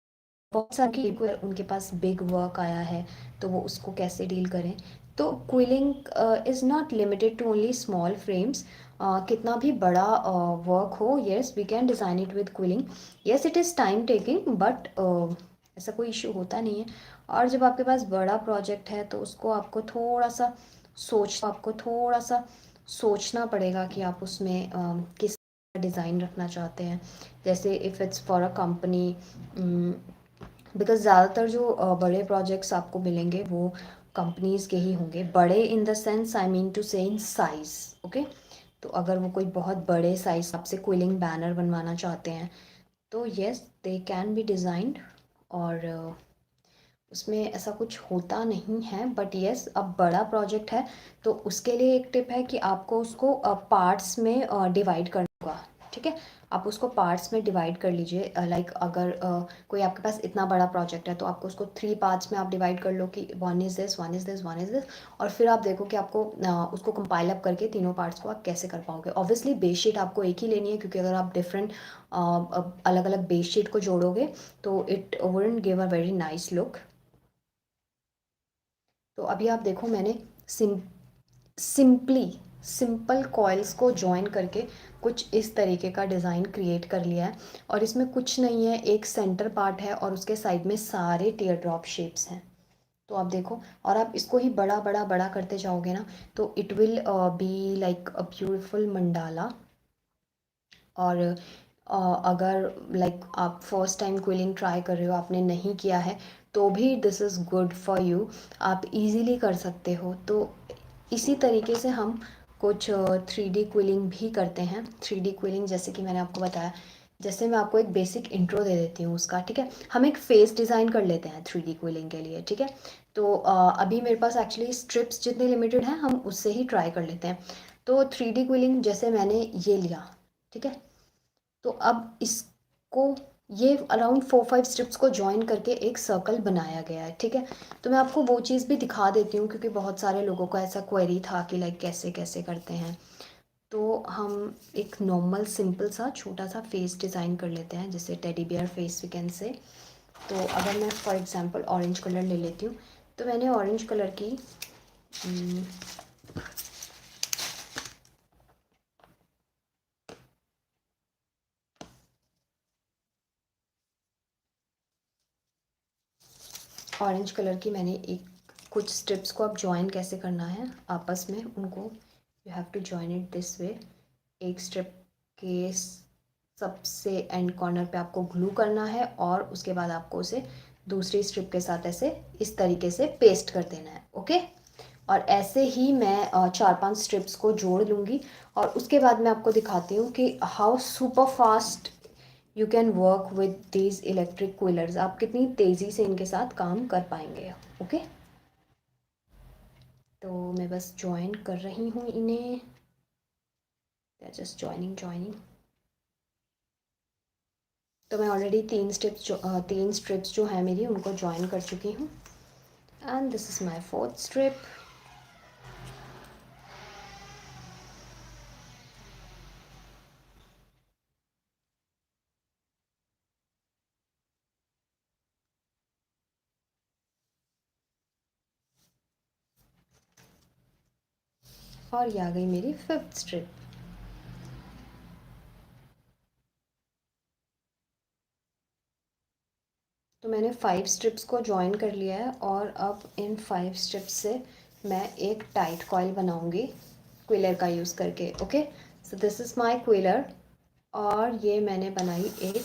बहुत सारे कोई उनके पास बिग वर्क आया है तो वो उसको कैसे डील करें। तो quilling is not limited to only small frames, कितना भी बड़ा वर्क हो, yes we can design it with quilling. Yes it is time taking, but ऐसा कोई इशू होता नहीं है। और जब आपके पास बड़ा प्रोजेक्ट है तो उसको आपको थोड़ा सा सोचना पड़ेगा कि आप उसमें किस डिज़ाइन रखना चाहते हैं। जैसे if it's for a company, because ज़्यादातर जो बड़े प्रोजेक्ट्स आपको मिलेंगे वो कंपनीज़ के ही होंगे, बड़े in the sense I mean to say in size. Okay, तो अगर वो कोई बहुत बड़े साइज़ आपसे क्विलिंग बैनर बनवाना चाहते हैं तो yes they can be designed, और उसमें ऐसा कुछ होता नहीं है। बट येस अब बड़ा प्रोजेक्ट है तो उसके लिए एक टिप है कि आपको उसको पार्ट्स में डिवाइड करना होगा। ठीक है, आप उसको पार्ट्स में डिवाइड कर लीजिए। लाइक अगर कोई आपके पास इतना बड़ा प्रोजेक्ट है तो आपको उसको 3 पार्ट्स में आप डिवाइड कर लो कि one is this, one is this, one is this, और फिर आप देखो कि आपको उसको कंपाइल अप करके तीनों पार्ट्स को आप कैसे कर पाओगे। ऑब्वियसली बेस शीट आपको एक ही लेनी है, क्योंकि अगर आप डिफरेंट अलग अलग बेस शीट को जोड़ोगे तो it wouldn't give a very nice look. तो अभी आप देखो मैंने सिंपली सिंपल कॉइल्स को जॉइन करके कुछ इस तरीके का डिज़ाइन क्रिएट कर लिया है। और इसमें कुछ नहीं है, एक सेंटर पार्ट है और उसके साइड में सारे टीयर ड्रॉप शेप्स हैं। तो आप देखो, और आप इसको ही बड़ा बड़ा बड़ा करते जाओगे ना, तो it will be like a beautiful mandala. और अगर लाइक आप फर्स्ट टाइम क्विलिंग ट्राई कर रहे हो, आपने नहीं किया है, तो भी this is good for you, आप इजीली कर सकते हो। तो इसी तरीके से हम कुछ 3D क्विलिंग भी करते हैं। 3D क्विलिंग जैसे कि मैंने आपको बताया, जैसे मैं आपको एक बेसिक इंट्रो दे देती हूँ उसका, ठीक है। हम एक फेस डिज़ाइन कर लेते हैं 3D क्विलिंग के लिए, ठीक है। तो अभी मेरे पास एक्चुअली स्ट्रिप्स जितने लिमिटेड हैं, हम उससे ही ट्राई कर लेते हैं। तो 3D क्विलिंग जैसे मैंने ये लिया, ठीक है। तो अब इसको, ये अराउंड 4-5 स्ट्रिप्स को जॉइन करके एक सर्कल बनाया गया है, ठीक है। तो मैं आपको वो चीज़ भी दिखा देती हूँ, क्योंकि बहुत सारे लोगों को ऐसा क्वेरी था कि लाइक कैसे कैसे करते हैं। तो हम एक नॉर्मल सिंपल सा छोटा सा फेस डिज़ाइन कर लेते हैं, जैसे teddy bear face we can say. तो अगर मैं फॉर एग्जांपल ऑरेंज कलर ले लेती हूँ, तो मैंने ऑरेंज कलर की ऑरेंज कलर की मैंने एक कुछ स्ट्रिप्स को अब ज्वाइन कैसे करना है आपस में, उनको you have to join it this way. एक स्ट्रिप के सबसे एंड कॉर्नर पे आपको ग्लू करना है, और उसके बाद आपको उसे दूसरी स्ट्रिप के साथ ऐसे इस तरीके से पेस्ट कर देना है, ओके। और ऐसे ही मैं 4-5 स्ट्रिप्स को जोड़ लूँगी, और उसके बाद मैं आपको दिखाती हूँ कि how super fast you can work with these electric quillers. आप कितनी तेज़ी से इनके साथ काम कर पाएंगे, ओके। तो मैं बस ज्वाइन कर रही हूँ इन्हें, जस्ट ज्वाइनिंग। तो मैं ऑलरेडी 3 स्ट्रिप्स जो है मेरी, उनको ज्वाइन कर चुकी हूँ, and this is my 4th strip. और ये आ गई मेरी 5th स्ट्रिप। तो मैंने 5 स्ट्रिप्स को ज्वाइन कर लिया है, और अब इन 5 स्ट्रिप्स से मैं एक टाइट कॉइल बनाऊंगी क्विलर का यूज़ करके, okay. So this is my quiller, और ये मैंने बनाई एक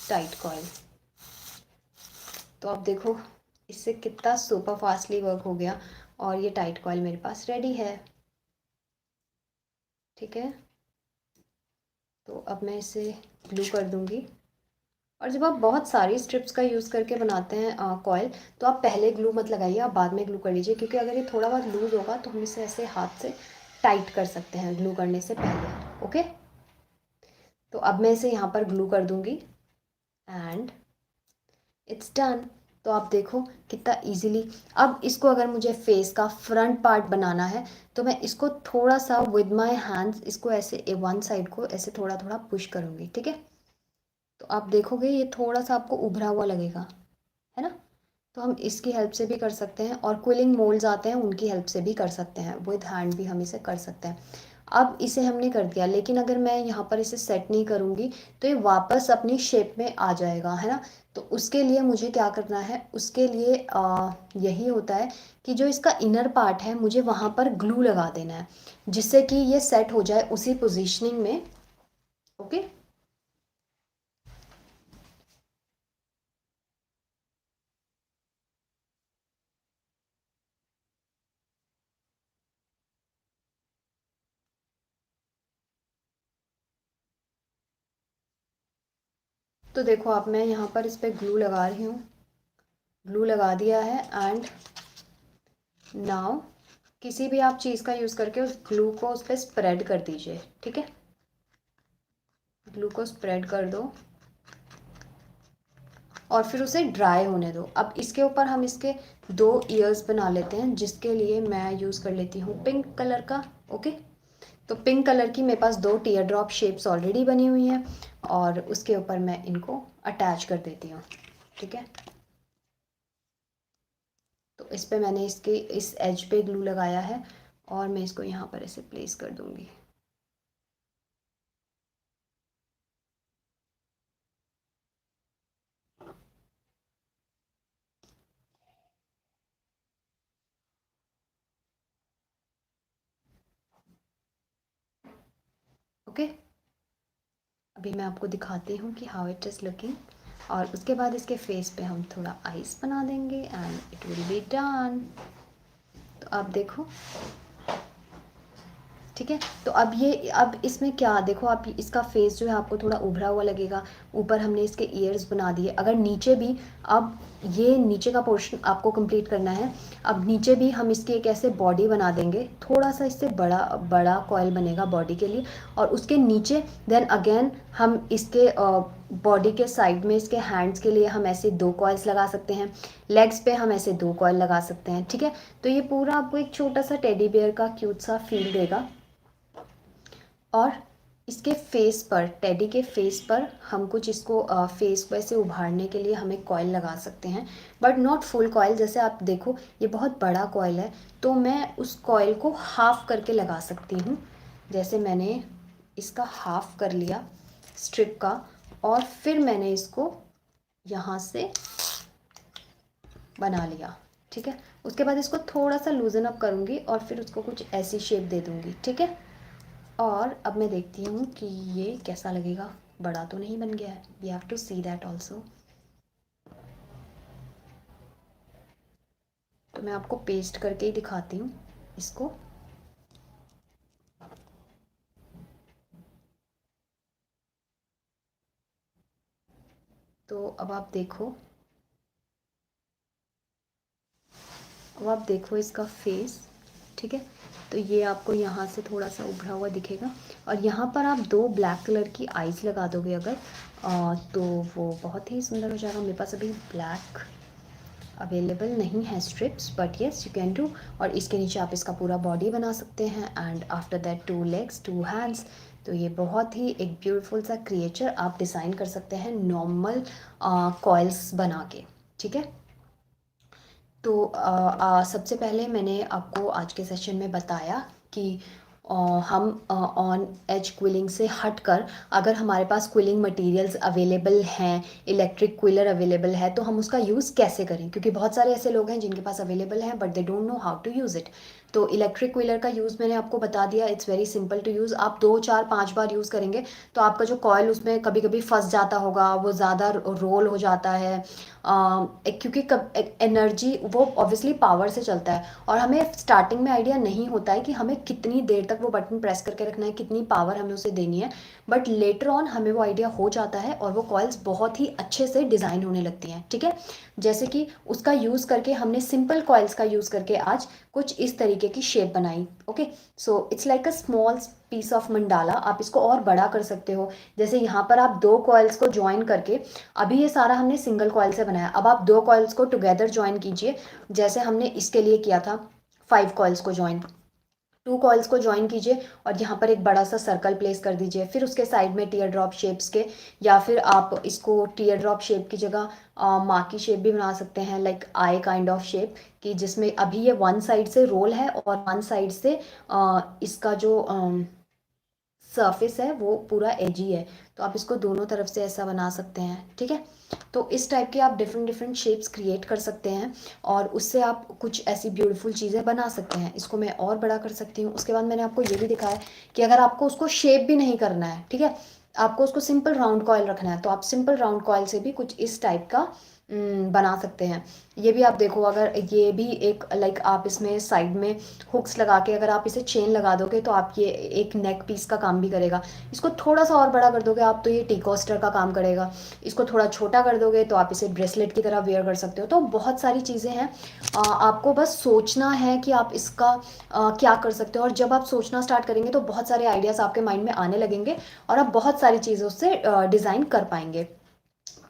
टाइट कॉइल। तो अब देखो इससे कितना सुपर फास्टली वर्क हो गया, और ये टाइट कॉइल मेरे पास रेडी है, ठीक है। तो अब मैं इसे ग्लू कर दूंगी। और जब आप बहुत सारी स्ट्रिप्स का यूज़ करके बनाते हैं कॉयल, तो आप पहले ग्लू मत लगाइए, आप बाद में ग्लू कर लीजिए, क्योंकि अगर ये थोड़ा बहुत लूज़ होगा तो हम इसे ऐसे हाथ से टाइट कर सकते हैं ग्लू करने से पहले, ओके। तो अब मैं इसे यहाँ पर ग्लू कर दूँगी, एंड इट्स डन। तो आप देखो कितना इजीली। अब इसको अगर मुझे फेस का फ्रंट पार्ट बनाना है, तो मैं इसको थोड़ा सा विद माय हैंड्स इसको ऐसे वन साइड को ऐसे थोड़ा थोड़ा पुश करूँगी, ठीक है। तो आप देखोगे ये थोड़ा सा आपको उभरा हुआ लगेगा, है ना। तो हम इसकी हेल्प से भी कर सकते हैं, और क्विलिंग मोल्ड्स आते हैं उनकी हेल्प से भी कर सकते हैं, विद हैंड भी हम इसे कर सकते हैं। अब इसे हमने कर दिया, लेकिन अगर मैं यहाँ पर इसे सेट नहीं करूँगी, तो ये वापस अपनी शेप में आ जाएगा, है ना। तो उसके लिए मुझे क्या करना है, उसके लिए यही होता है कि जो इसका इनर पार्ट है, मुझे वहाँ पर ग्लू लगा देना है, जिससे कि ये सेट हो जाए उसी पोजीशनिंग में, ओके। तो देखो अब मैं यहाँ पर इस पर ग्लू लगा रही हूँ, ग्लू लगा दिया है, एंड नाउ किसी भी आप चीज़ का यूज़ करके उस ग्लू को उस पर स्प्रेड कर दीजिए, ठीक है। ग्लू को स्प्रेड कर दो, और फिर उसे ड्राई होने दो। अब इसके ऊपर हम इसके 2 ईयर्स बना लेते हैं, जिसके लिए मैं यूज़ कर लेती हूँ पिंक कलर का, ओके। तो पिंक कलर की मेरे पास 2 टीयर ड्रॉप शेप्स ऑलरेडी बनी हुई हैं, और उसके ऊपर मैं इनको अटैच कर देती हूँ, ठीक है। तो इस पे मैंने इसके इस एज पे ग्लू लगाया है, और मैं इसको यहाँ पर ऐसे प्लेस कर दूँगी। ओके, अभी मैं आपको दिखाती हूँ कि हाउ इट इज़ लुकिंग, और उसके बाद इसके फेस पे हम थोड़ा आइस बना देंगे and it will be done. तो आप देखो, ठीक है। तो अब इसमें क्या देखो, आप इसका फेस जो है आपको थोड़ा उभरा हुआ लगेगा। ऊपर हमने इसके ईयर्स बना दिए। अगर नीचे भी, अब ये नीचे का पोर्शन आपको कंप्लीट करना है। अब नीचे भी हम इसकी एक ऐसे बॉडी बना देंगे, थोड़ा सा इससे बड़ा बड़ा कॉयल बनेगा बॉडी के लिए। और उसके नीचे देन अगेन हम इसके बॉडी के साइड में इसके हैंड्स के लिए हम ऐसे 2 कॉइल्स लगा सकते हैं। लेग्स पे हम ऐसे 2 कॉइल लगा सकते हैं, ठीक है। तो ये पूरा आपको एक छोटा सा टेडी बियर का क्यूट सा फील देगा। और इसके फेस पर, टेडी के फेस पर हम कुछ इसको फेस को ऐसे उभारने के लिए हम एक कॉइल लगा सकते हैं, बट नॉट फुल कॉइल। जैसे आप देखो ये बहुत बड़ा कॉइल है, तो मैं उस कॉइल को हाफ करके लगा सकती हूँ। जैसे मैंने इसका हाफ कर लिया स्ट्रिप का, और फिर मैंने इसको यहाँ से बना लिया, ठीक है। उसके बाद इसको थोड़ा सा लूजन अप करूँगी और फिर उसको कुछ ऐसी शेप दे दूँगी, ठीक है। और अब मैं देखती हूँ कि ये कैसा लगेगा, बड़ा तो नहीं बन गया है। We have to see that also. तो मैं आपको पेस्ट करके ही दिखाती हूँ इसको। तो अब आप देखो इसका फेस, ठीक है। तो ये आपको यहाँ से थोड़ा सा उभरा हुआ दिखेगा, और यहाँ पर आप 2 ब्लैक कलर की आइज़ लगा दोगे अगर, तो वो बहुत ही सुंदर हो जाएगा। मेरे पास अभी ब्लैक अवेलेबल नहीं है strips, but yes you can do. और इसके नीचे आप इसका पूरा बॉडी बना सकते हैं, and after that 2 legs 2 hands. तो ये बहुत ही एक ब्यूटीफुल सा क्रिएचर आप डिज़ाइन कर सकते हैं नॉर्मल कॉइल्स बना के, ठीक है। तो सबसे पहले मैंने आपको आज के सेशन में बताया कि अ, हम ऑन एज क्विलिंग से हटकर, अगर हमारे पास क्विलिंग मटेरियल्स अवेलेबल हैं, इलेक्ट्रिक क्विलर अवेलेबल है, तो हम उसका यूज़ कैसे करें। क्योंकि बहुत सारे ऐसे लोग हैं जिनके पास अवेलेबल हैं but they don't know how to use it. तो इलेक्ट्रिक क्विलर का यूज़ मैंने आपको बता दिया, it's very simple to use. आप 2 4 5 बार यूज़ करेंगे तो आपका जो कॉयल उसमें कभी कभी फंस जाता होगा, वो ज़्यादा रोल हो जाता है। क्योंकि कब एनर्जी वो ऑब्वियसली पावर से चलता है, और हमें स्टार्टिंग में आइडिया नहीं होता है कि हमें कितनी देर तक वो बटन प्रेस करके रखना है, कितनी पावर हमें उसे देनी है। बट लेटर ऑन हमें वो आइडिया हो जाता है और वो कॉइल्स बहुत ही अच्छे से डिज़ाइन होने लगती हैं, ठीक है। जैसे कि उसका यूज़ करके हमने सिंपल कॉइल्स का यूज़ करके आज कुछ इस तरीके की शेप बनाई। Okay, so it's like a small piece of mandala. आप इसको और बड़ा कर सकते हो। जैसे यहाँ पर आप 2 कॉइल्स को ज्वाइन करके, अभी ये सारा हमने सिंगल कॉइल से बनाया, अब आप 2 कॉइल्स को टुगेदर ज्वाइन कीजिए, जैसे हमने इसके लिए किया था 5 कॉइल्स को ज्वाइन। 2 कॉइल्स को ज्वाइन कीजिए और यहाँ पर एक बड़ा सा सर्कल प्लेस कर दीजिए। फिर उसके साइड में टीयर ड्रॉप शेप्स के, या फिर आप इसको टीयर ड्रॉप शेप की जगह माँ की शेप भी बना सकते हैं, like I kind of shape, कि जिसमें अभी ये वन साइड से रोल है और वन साइड से इसका जो सरफेस है वो पूरा एजी है। तो आप इसको दोनों तरफ से ऐसा बना सकते हैं, ठीक है। तो इस टाइप के आप डिफरेंट डिफरेंट शेप्स क्रिएट कर सकते हैं, और उससे आप कुछ ऐसी ब्यूटीफुल चीज़ें बना सकते हैं। इसको मैं और बड़ा कर सकती हूँ। उसके बाद मैंने आपको ये भी दिखाया कि अगर आपको उसको शेप भी नहीं करना है, ठीक है, आपको उसको सिंपल राउंड कॉयल रखना है, तो आप सिंपल राउंड कॉयल से भी कुछ इस टाइप का बना सकते हैं। ये भी आप देखो, अगर ये भी एक लाइक आप इसमें साइड में हुक्स लगा के अगर आप इसे चेन लगा दोगे तो आप ये एक नेक पीस का काम भी करेगा। इसको थोड़ा सा और बड़ा कर दोगे आप तो ये टी कोस्टर का काम करेगा। इसको थोड़ा छोटा कर दोगे तो आप इसे ब्रेसलेट की तरह वेयर कर सकते हो। तो बहुत सारी चीज़ें हैं, आपको बस सोचना है कि आप इसका क्या कर सकते हो, और जब आप सोचना स्टार्ट करेंगे तो बहुत सारे आइडियाज़ आपके माइंड में आने लगेंगे और आप बहुत सारी चीज़ों से डिज़ाइन कर पाएंगे।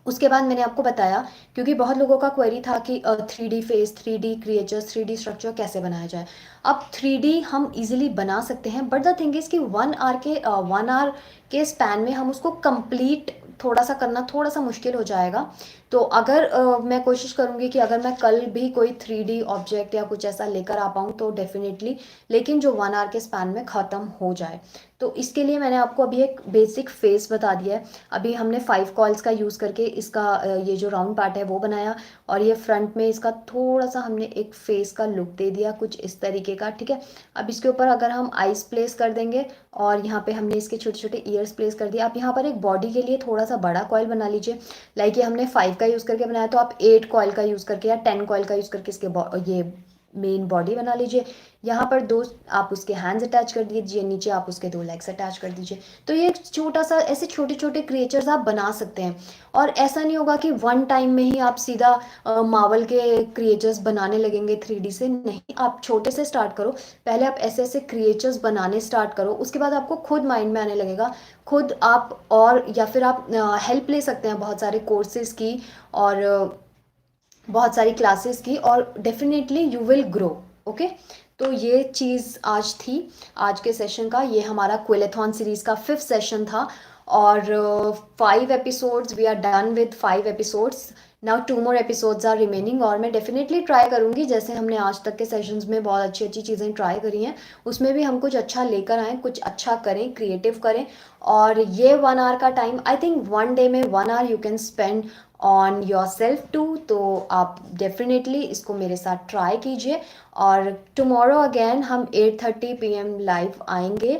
उसके बाद मैंने आपको बताया, क्योंकि बहुत लोगों का क्वेरी था कि 3D face, 3D creatures, 3D structure कैसे बनाया जाए। अब 3D हम इजीली बना सकते हैं, बट द थिंग इज़ कि 1 आवर के स्पैन में हम उसको कंप्लीट थोड़ा सा करना थोड़ा सा मुश्किल हो जाएगा। तो अगर मैं कोशिश करूँगी कि अगर मैं कल भी कोई 3D ऑब्जेक्ट या कुछ ऐसा लेकर आ पाऊँ तो डेफिनेटली, लेकिन जो 1 आवर के स्पैन में ख़त्म हो जाए। तो इसके लिए मैंने आपको अभी एक बेसिक फेस बता दिया है। अभी हमने 5 कॉइल्स का यूज़ करके इसका ये जो राउंड पार्ट है वो बनाया, और ये फ्रंट में इसका थोड़ा सा हमने एक फेस का लुक दे दिया कुछ इस तरीके का, ठीक है। अब इसके ऊपर अगर हम आइस प्लेस कर देंगे, और यहाँ पे हमने इसके छोटे छोटे ईयर्स प्लेस कर दिए। आप यहाँ पर एक बॉडी के लिए थोड़ा सा बड़ा कॉइल बना लीजिए। लाइक ये हमने 5 का यूज़ करके बनाया, तो आप 8 कॉइल का यूज़ करके या 10 कॉइल का यूज़ करके इसके ये मेन बॉडी बना लीजिए। यहाँ पर दो आप उसके हैंड्स अटैच कर दीजिए, नीचे आप उसके 2 लेग्स अटैच कर दीजिए। तो ये एक छोटा सा ऐसे छोटे छोटे क्रिएचर्स आप बना सकते हैं। और ऐसा नहीं होगा कि वन टाइम में ही आप सीधा मार्वल के क्रिएचर्स बनाने लगेंगे 3D से, नहीं, आप छोटे से स्टार्ट करो। पहले आप ऐसे ऐसे क्रिएचर्स बनाने स्टार्ट करो, उसके बाद आपको खुद माइंड में आने लगेगा। खुद आप, और या फिर आप हेल्प ले सकते हैं बहुत सारे कोर्सेज की, और बहुत सारी क्लासेस की, और definitely you will grow. Okay, तो ये चीज़ आज थी आज के सेशन का। ये हमारा क्विलेथॉन सीरीज़ का 5th सेशन था, और 5 episodes, we are done with 5 episodes. Now 2 more episodes are remaining, और मैं डेफिनेटली ट्राई करूँगी, जैसे हमने आज तक के सेशंस में बहुत अच्छी अच्छी चीज़ें ट्राई करी हैं, उसमें भी हम कुछ अच्छा लेकर आएँ, कुछ अच्छा करें, क्रिएटिव करें। और ये 1 आवर का टाइम, आई थिंक 1 डे में 1 hour you can spend on yourself too. तो आप डेफिनेटली इसको मेरे साथ ट्राई कीजिए। और टुमारो अगेन हम 8:30 PM लाइव आएंगे,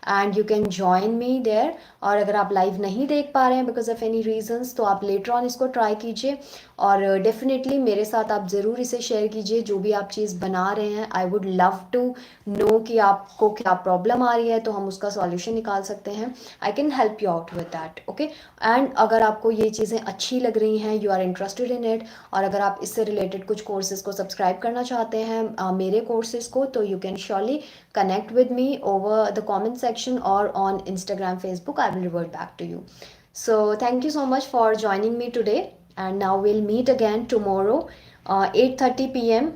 and you can join me there. और अगर आप लाइव नहीं देख पा रहे हैं बिकॉज ऑफ एनी रीजंस, तो आप लेटर ऑन इसको ट्राई कीजिए, और डेफिनेटली मेरे साथ आप ज़रूर इसे शेयर कीजिए जो भी आप चीज़ बना रहे हैं। I would love to know कि आपको क्या प्रॉब्लम आ रही है, तो हम उसका सॉल्यूशन निकाल सकते हैं। I can help you out with that, okay. And अगर आपको ये चीज़ें अच्छी लग रही हैं, you are interested in it, और अगर आप इससे रिलेटेड कुछ कोर्सेज को सब्सक्राइब करना चाहते हैं, मेरे कोर्सेज को, तो you can surely connect with me over the comment section or on Instagram, Facebook. I will revert back to you. So thank you so much for joining me today, and now we'll meet again tomorrow, 8:30 PM.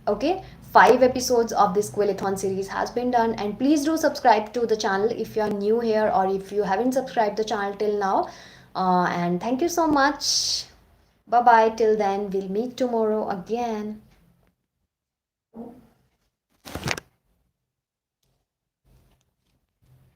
Okay, 5 episodes of this Quillathon series has been done, and please do subscribe to the channel if you are new here, or if you haven't subscribed the channel till now. And thank you so much. Bye bye till then, we'll meet tomorrow again.